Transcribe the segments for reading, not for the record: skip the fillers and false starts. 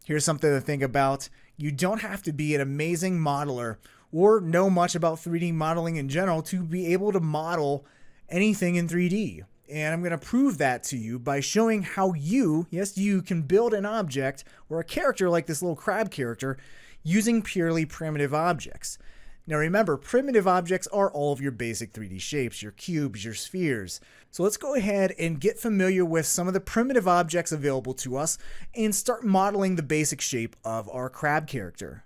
Here's something to think about. You don't have to be an amazing modeler or know much about 3D modeling in general to be able to model anything in 3D. And I'm going to prove that to you by showing how you, yes, you can build an object or a character like this little crab character using purely primitive objects. Now remember, primitive objects are all of your basic 3D shapes, your cubes, your spheres. So let's go ahead and get familiar with some of the primitive objects available to us and start modeling the basic shape of our crab character.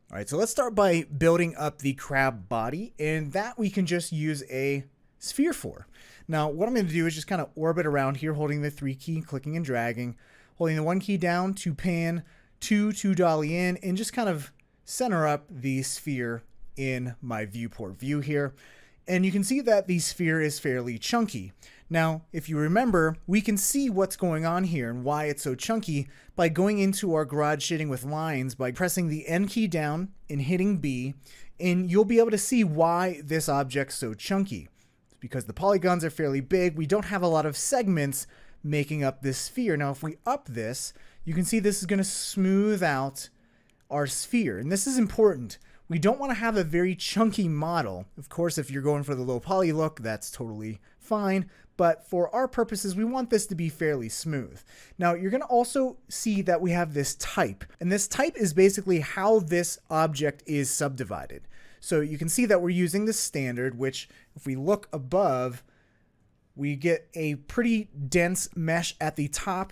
All right, so let's start by building up the crab body, and that we can just use a sphere for. Now what I'm going to do is just kind of orbit around here, holding the 3 key, clicking and dragging, holding the 1 key down to pan, 2 to dolly in, and just kind of center up the sphere in my viewport view here. And you can see that the sphere is fairly chunky. Now, if you remember, we can see what's going on here and why it's so chunky by going into our garage shading with lines by pressing the N key down and hitting B, and you'll be able to see why this object's so chunky. It's because the polygons are fairly big. We don't have a lot of segments making up this sphere. Now, if we up this, you can see this is going to smooth out our sphere, and this is important. We don't want to have a very chunky model. Of course, if you're going for the low poly look, that's totally fine. But for our purposes, we want this to be fairly smooth. Now, you're going to also see that we have this type. And this type is basically how this object is subdivided. So you can see that we're using the standard, which if we look above, we get a pretty dense mesh at the top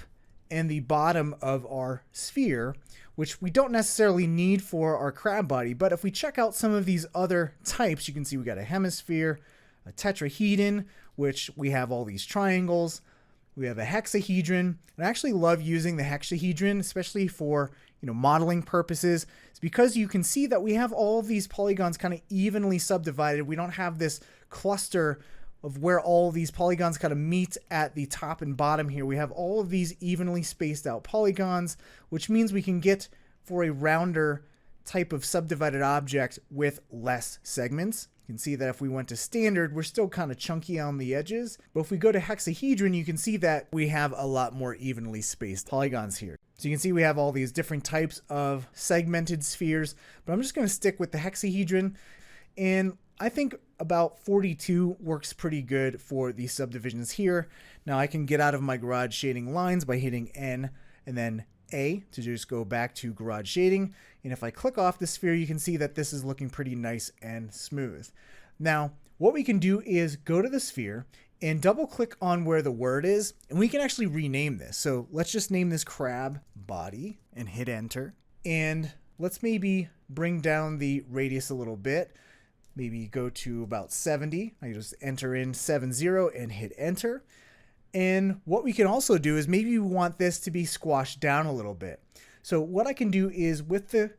and the bottom of our sphere, which we don't necessarily need for our crab body. But if we check out some of these other types, you can see we got a hemisphere, a tetrahedron, which we have all these triangles. We have a hexahedron. And I actually love using the hexahedron, especially for modeling purposes. It's because you can see that we have all of these polygons kind of evenly subdivided. We don't have this cluster of where all these polygons kind of meet at the top and bottom here. We have all of these evenly spaced out polygons, which means we can get for a rounder type of subdivided object with less segments. You can see that if we went to standard, we're still kind of chunky on the edges. But if we go to hexahedron, you can see that we have a lot more evenly spaced polygons here. So you can see we have all these different types of segmented spheres, but I'm just going to stick with the hexahedron. And I think about 42 works pretty good for these subdivisions here. Now I can get out of my garage shading lines by hitting N and then A to just go back to garage shading. And if I click off the sphere, you can see that this is looking pretty nice and smooth. Now, what we can do is go to the sphere and double click on where the word is, and we can actually rename this. So let's just name this crab body and hit enter. And let's maybe bring down the radius a little bit. Maybe go to about 70. I just enter in 70 and hit enter. And what we can also do is maybe we want this to be squashed down a little bit. So what I can do is with the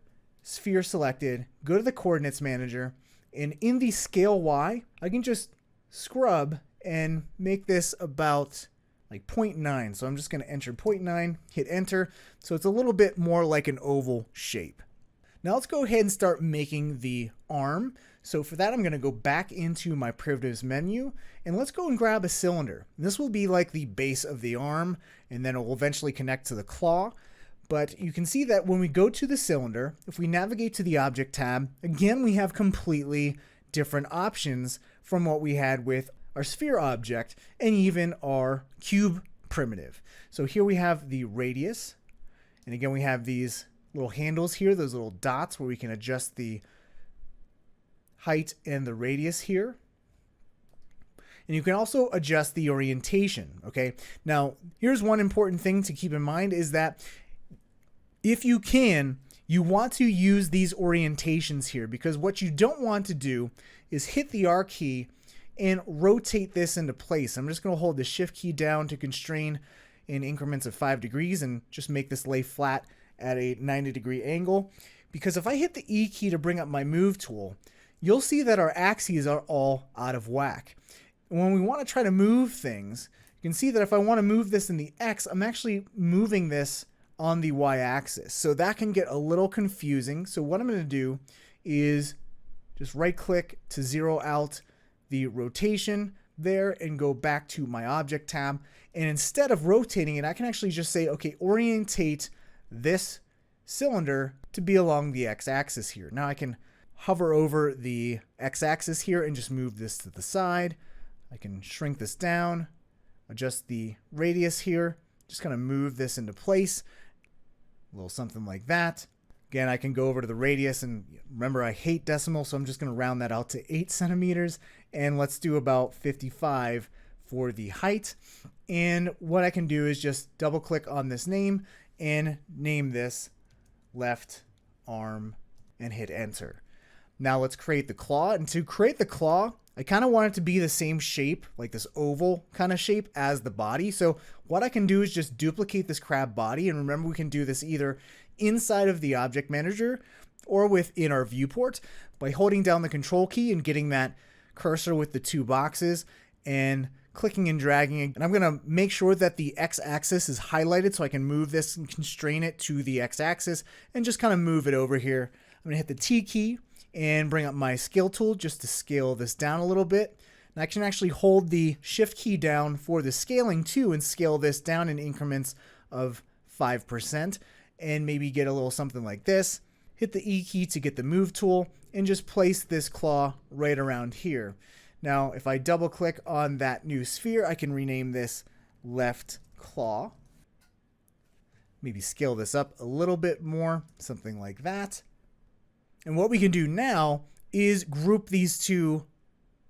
sphere selected, go to the coordinates manager, and in the scale Y, I can just scrub and make this about like 0.9. So I'm just going to enter 0.9, hit enter. So it's a little bit more like an oval shape. Now let's go ahead and start making the arm. So for that, I'm going to go back into my primitives menu, and let's go and grab a cylinder. And this will be like the base of the arm, and then it will eventually connect to the claw. But you can see that when we go to the cylinder, if we navigate to the object tab, again, we have completely different options from what we had with our sphere object and even our cube primitive. So here we have the radius, and again, we have these little handles here, those little dots where we can adjust the height and the radius here. And you can also adjust the orientation, okay? Now, here's one important thing to keep in mind is that if you can, you want to use these orientations here, because what you don't want to do is hit the R key and rotate this into place. I'm just going to hold the shift key down to constrain in increments of 5 degrees and just make this lay flat at a 90-degree angle. Because if I hit the E key to bring up my move tool, you'll see that our axes are all out of whack. And when we want to try to move things, you can see that if I want to move this in the X, I'm actually moving this on the Y axis. So that can get a little confusing. So what I'm going to do is just right click to zero out the rotation there and go back to my object tab. And instead of rotating it, I can actually just say, okay, orientate this cylinder to be along the x-axis here. Now I can hover over the x-axis here and just move this to the side. I can shrink this down, adjust the radius here, just kind of move this into place, a little something like that. Again, I can go over to the radius, and remember I hate decimals, so I'm just going to round that out to 8 centimeters, and let's do about 55 for the height. And what I can do is just double click on this name and name this left arm and hit enter. Now let's create the claw, and to create the claw, I kind of want it to be the same shape, like this oval kind of shape as the body. So what I can do is just duplicate this crab body, and remember we can do this either inside of the object manager or within our viewport by holding down the control key and getting that cursor with the 2 boxes and clicking and dragging. And I'm going to make sure that the x-axis is highlighted so I can move this and constrain it to the x-axis and just kind of move it over here. I'm going to hit the T key and bring up my scale tool just to scale this down a little bit. And I can actually hold the shift key down for the scaling too and scale this down in increments of 5%. And maybe get a little something like this. Hit the E key to get the move tool and just place this claw right around here. Now, if I double click on that new sphere, I can rename this left claw. Maybe scale this up a little bit more, something like that. And what we can do now is group these 2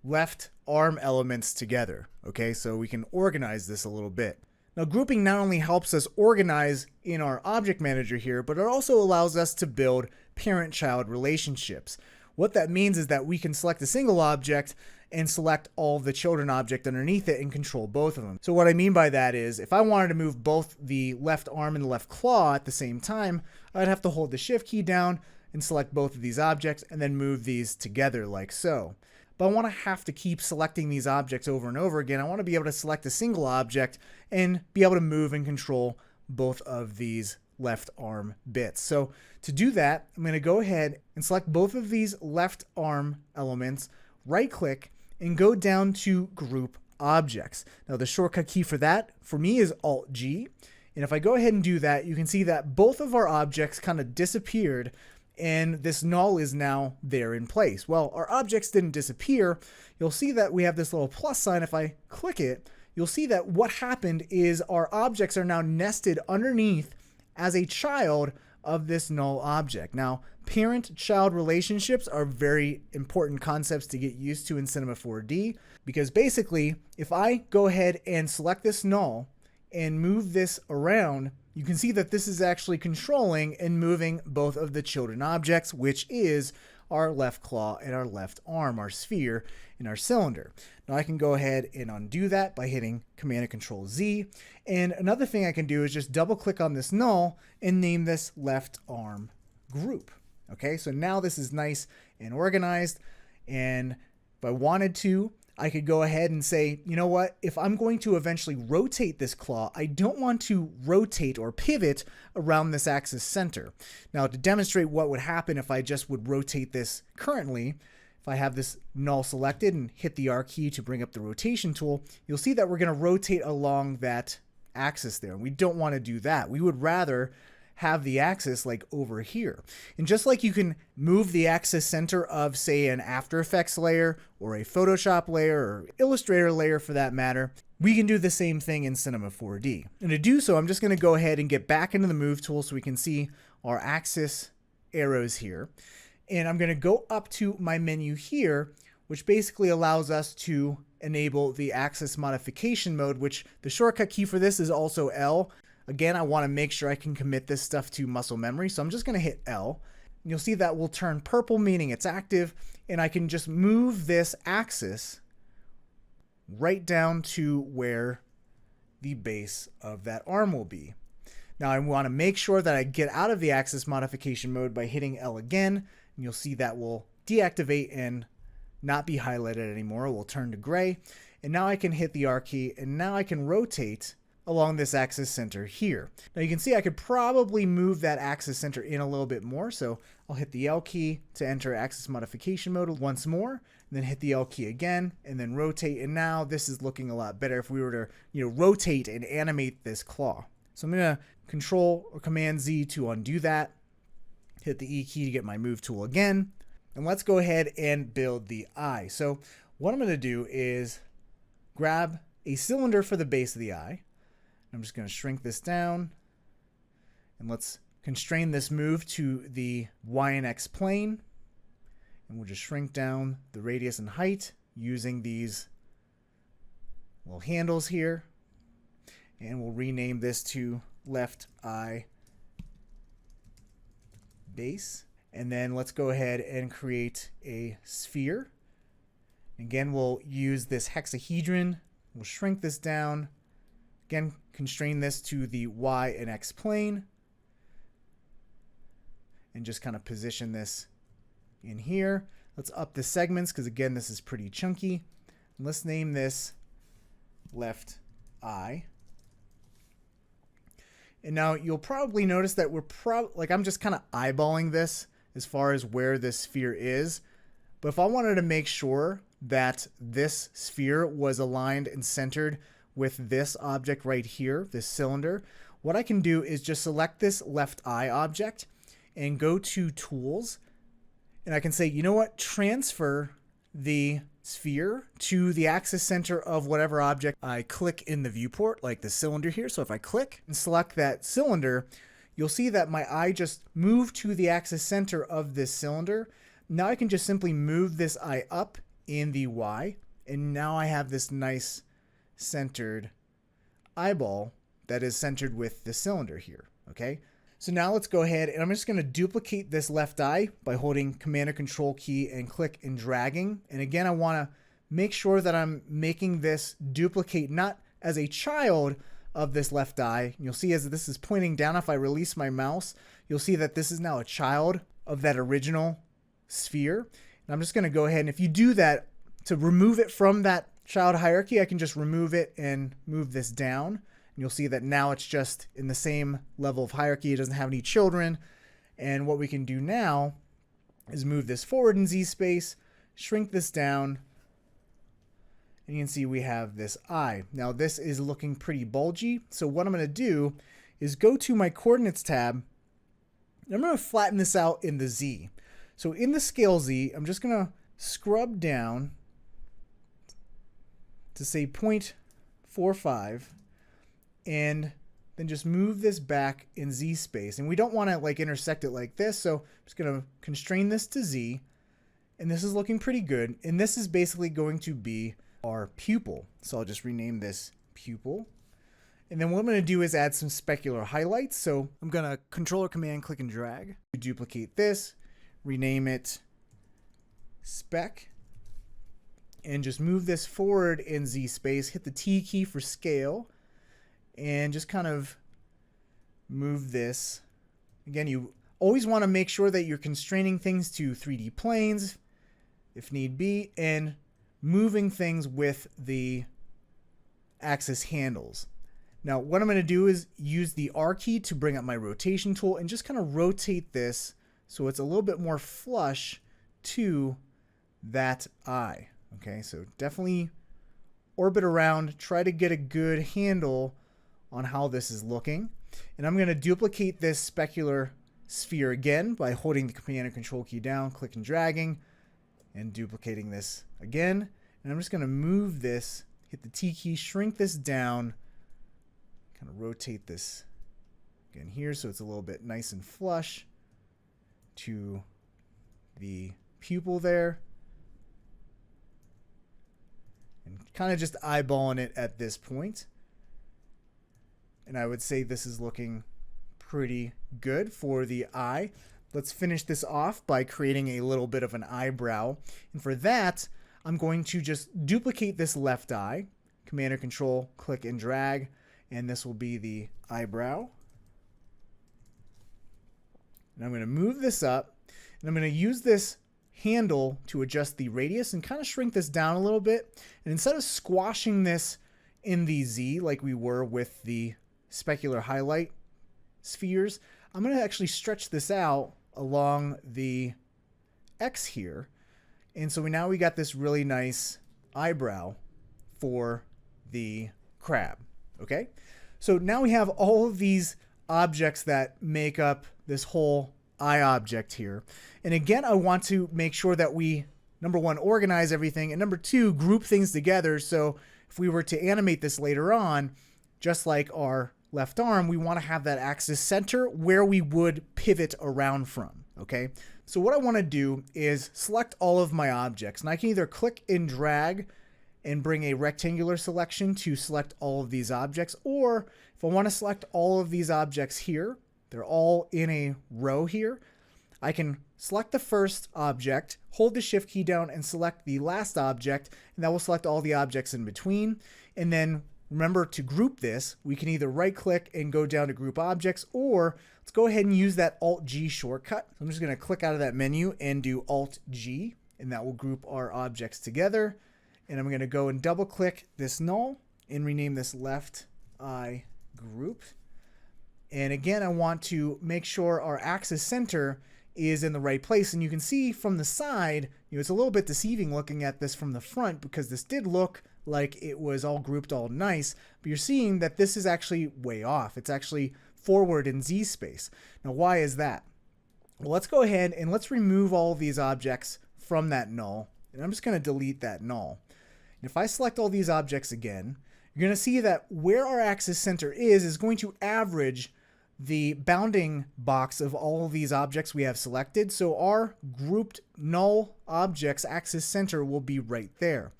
left arm elements together. Okay, so we can organize this a little bit. Now, grouping not only helps us organize in our object manager here, but it also allows us to build parent-child relationships. What that means is that we can select a single object and select all of the children object underneath it and control both of them. So what I mean by that is if I wanted to move both the left arm and the left claw at the same time, I'd have to hold the shift key down and select both of these objects and then move these together like so. But I want to have to keep selecting these objects over and over again. I want to be able to select a single object and be able to move and control both of these left arm bits. So to do that, I'm going to go ahead and select both of these left arm elements, right click, and go down to Group Objects. Now the shortcut key for that, for me, is Alt-G. And if I go ahead and do that, you can see that both of our objects kind of disappeared and this null is now there in place. Well, our objects didn't disappear. You'll see that we have this little plus sign. If I click it, you'll see that what happened is our objects are now nested underneath as a child of this null object. Now, parent-child relationships are very important concepts to get used to in Cinema 4D, because basically, if I go ahead and select this null and move this around, you can see that this is actually controlling and moving both of the children objects, which is our left claw and our left arm, our sphere and our cylinder. Now I can go ahead and undo that by hitting Command and Control Z. And another thing I can do is just double click on this null and name this left arm group. Okay, so now this is nice and organized. And if I wanted to, I could go ahead and say, you know what, if I'm going to eventually rotate this claw, I don't want to rotate or pivot around this axis center. Now, to demonstrate what would happen if I just would rotate this currently, if I have this null selected and hit the R key to bring up the rotation tool, you'll see that we're going to rotate along that axis there. We don't want to do that. We would rather have the axis like over here. And just like you can move the axis center of, say, an After Effects layer or a Photoshop layer or Illustrator layer for that matter, we can do the same thing in Cinema 4D. And to do so, I'm just going to go ahead and get back into the Move tool so we can see our axis arrows here. And I'm going to go up to my menu here, which basically allows us to enable the axis modification mode, which the shortcut key for this is also L. Again, I want to make sure I can commit this stuff to muscle memory, so I'm just going to hit L. And you'll see that will turn purple, meaning it's active, and I can just move this axis right down to where the base of that arm will be. Now I want to make sure that I get out of the axis modification mode by hitting L again, and you'll see that will deactivate and not be highlighted anymore. It will turn to gray, and now I can hit the R key, and now I can rotate along this axis center here. Now you can see I could probably move that axis center in a little bit more, so I'll hit the L key to enter axis modification mode once more, and then hit the L key again, and then rotate, and now this is looking a lot better if we were to, rotate and animate this claw. So I'm going to Control or Command Z to undo that, hit the E key to get my move tool again. And let's go ahead and build the eye. So what I'm going to do is grab a cylinder for the base of the eye. I'm just going to shrink this down. And let's constrain this move to the Y and X plane. And we'll just shrink down the radius and height using these little handles here. And we'll rename this to left eye base. And then let's go ahead and create a sphere. Again, we'll use this hexahedron. We'll shrink this down. Again, constrain this to the Y and X plane. And just kind of position this in here. Let's up the segments because again, this is pretty chunky. And let's name this left eye. And now you'll probably notice that I'm just kind of eyeballing this as far as where this sphere is. But if I wanted to make sure that this sphere was aligned and centered with this object right here, this cylinder, what I can do is just select this left eye object and go to Tools, and I can say, you know what, transfer the sphere to the axis center of whatever object I click in the viewport, like the cylinder here. So if I click and select that cylinder, you'll see that my eye just moved to the axis center of this cylinder. Now I can just simply move this eye up in the Y, and now I have this nice centered eyeball that is centered with the cylinder here, okay? So now let's go ahead and I'm just going to duplicate this left eye by holding Command or Control key and click and dragging. And again, I want to make sure that I'm making this duplicate not as a child of this left eye. You'll see as this is pointing down, if I release my mouse, you'll see that this is now a child of that original sphere. And I'm just going to go ahead and if you do that to remove it from that child hierarchy, I can just remove it and move this down. And you'll see that now it's just in the same level of hierarchy. It doesn't have any children. And what we can do now is move this forward in Z space, shrink this down, and you can see we have this eye. Now this is looking pretty bulgy. So what I'm going to do is go to my coordinates tab, and I'm going to flatten this out in the Z. So in the scale Z, I'm just going to scrub down to say 0.45. And then just move this back in Z space. And we don't want to like intersect it like this. So I'm just going to constrain this to Z. And this is looking pretty good. And this is basically going to be our pupil. So I'll just rename this pupil. And then what I'm going to do is add some specular highlights. So I'm going to Control Command click and drag. Duplicate this, rename it spec. And just move this forward in Z space. Hit the T key for scale. And just kind of move this. Again, you always want to make sure that you're constraining things to 3D planes, if need be, and moving things with the axis handles. Now, what I'm going to do is use the R key to bring up my rotation tool and just kind of rotate this so it's a little bit more flush to that eye. Okay, so definitely orbit around, try to get a good handle on how this is looking. And I'm going to duplicate this specular sphere again by holding the Command and Control key down, click and dragging, and duplicating this again. And I'm just going to move this, hit the T key, shrink this down, kind of rotate this again here so it's a little bit nice and flush to the pupil there. And kind of just eyeballing it at this point. And I would say this is looking pretty good for the eye. Let's finish this off by creating a little bit of an eyebrow. And for that, I'm going to just duplicate this left eye, Command or Control, click and drag, and this will be the eyebrow. And I'm going to move this up, and I'm going to use this handle to adjust the radius and kind of shrink this down a little bit. And instead of squashing this in the Z like we were with the specular highlight spheres, I'm going to actually stretch this out along the X here. And so now we got this really nice eyebrow for the crab. Okay, so now we have all of these objects that make up this whole eye object here. And again, I want to make sure that we, number one, organize everything, and number two, group things together. So if we were to animate this later on, just like our left arm, we want to have that axis center where we would pivot around from, okay? So what I want to do is select all of my objects, and I can either click and drag and bring a rectangular selection to select all of these objects, or if I want to select all of these objects here, they're all in a row here, I can select the first object, hold the shift key down and select the last object, and that will select all the objects in between. And then remember to group this, we can either right click and go down to group objects, or let's go ahead and use that Alt G shortcut. So I'm just going to click out of that menu and do Alt G, and that will group our objects together. And I'm going to go and double click this null and rename this left eye group. And again, I want to make sure our axis center is in the right place. And you can see from the side, it's a little bit deceiving looking at this from the front because this did look like it was all grouped all nice, but you're seeing that this is actually way off. It's actually forward in Z space. Now, why is that? Well, let's go ahead and let's remove all of these objects from that null. And I'm just going to delete that null. And if I select all these objects again, you're going to see that where our axis center is going to average the bounding box of all of these objects we have selected. So our grouped null objects axis center will be right there.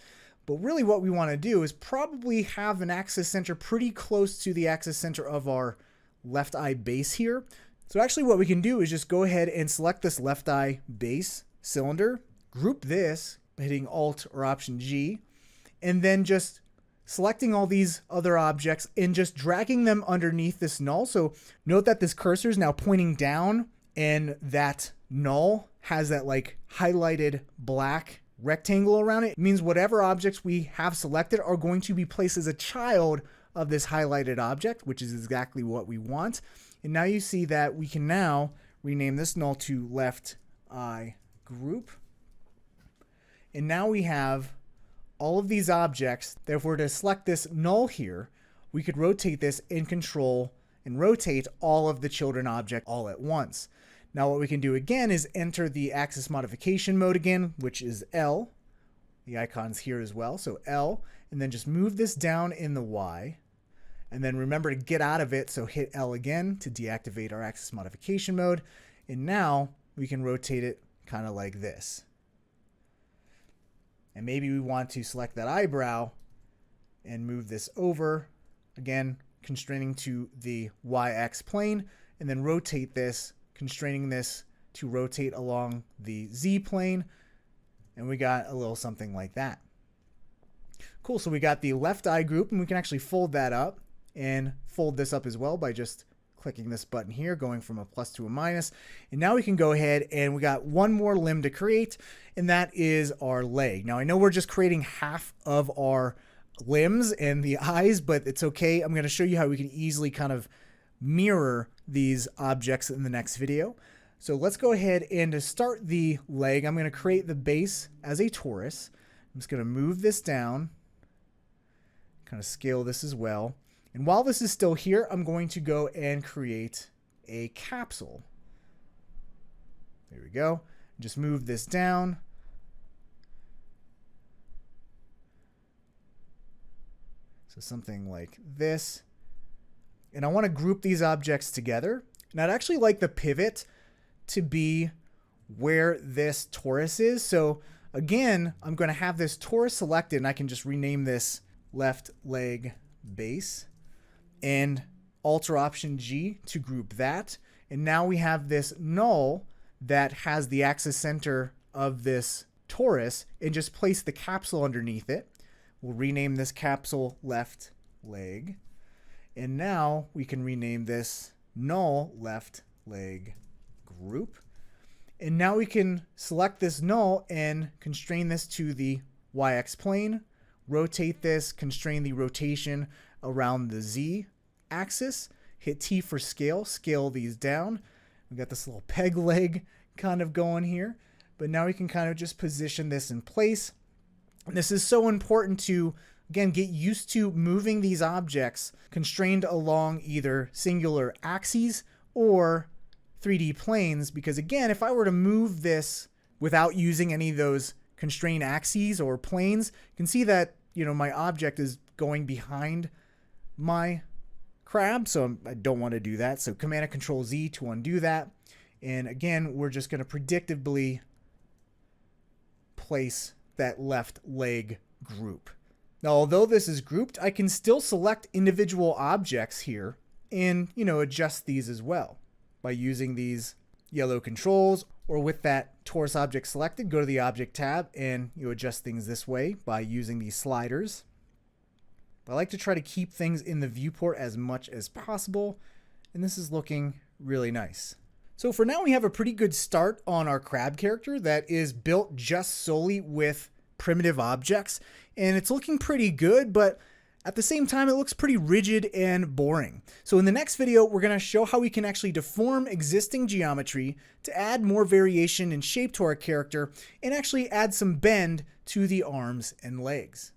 But really what we want to do is probably have an axis center pretty close to the axis center of our left eye base here. So actually what we can do is just go ahead and select this left eye base cylinder, group this by hitting Alt or Option G, and then just selecting all these other objects and just dragging them underneath this null. So note that this cursor is now pointing down and that null has that like highlighted black rectangle around it. It means whatever objects we have selected are going to be placed as a child of this highlighted object, which is exactly what we want. And now you see that we can now rename this null to left eye group. And now we have all of these objects that if we're to select this null here, we could rotate this and control and rotate all of the children object all at once. Now what we can do again is enter the axis modification mode again, which is L. The icon's here as well, so L, and then just move this down in the Y. And then remember to get out of it, so hit L again to deactivate our axis modification mode. And now we can rotate it kind of like this. And maybe we want to select that eyebrow and move this over, again, constraining to the YX plane, and then rotate this, constraining this to rotate along the Z plane. And we got a little something like that. Cool, so we got the left eye group, and we can actually fold that up and fold this up as well by just clicking this button here, going from a plus to a minus. And now we can go ahead and we got one more limb to create, and that is our leg. Now I know we're just creating half of our limbs and the eyes, but it's okay. I'm going to show you how we can easily kind of mirror these objects in the next video. So let's go ahead and to start the leg, I'm going to create the base as a torus. I'm just going to move this down, kind of scale this as well. And while this is still here, I'm going to go and create a capsule. There we go. Just move this down. So something like this. And I want to group these objects together. And I'd actually like the pivot to be where this torus is. So again, I'm going to have this torus selected, and I can just rename this left leg base. And Alt or Option G to group that. And now we have this null that has the axis center of this torus, and just place the capsule underneath it. We'll rename this capsule left leg. And now we can rename this null left leg group. And now we can select this null and constrain this to the YX plane, rotate this, constrain the rotation around the Z axis, hit T for scale, scale these down. We've got this little peg leg kind of going here, but now we can kind of just position this in place. And this is so important to, again, get used to moving these objects constrained along either singular axes or 3D planes, because again, if I were to move this without using any of those constrained axes or planes, you can see that, my object is going behind my crab, so I don't want to do that. So Command and Control Z to undo that. And again, we're just going to predictably place that left leg group. Now, although this is grouped, I can still select individual objects here and, adjust these as well by using these yellow controls, or with that torus object selected, go to the Object tab and you adjust things this way by using these sliders. I like to try to keep things in the viewport as much as possible, and this is looking really nice. So for now, we have a pretty good start on our crab character that is built just solely with primitive objects, and it's looking pretty good, but at the same time, it looks pretty rigid and boring. So in the next video, we're going to show how we can actually deform existing geometry to add more variation and shape to our character and actually add some bend to the arms and legs.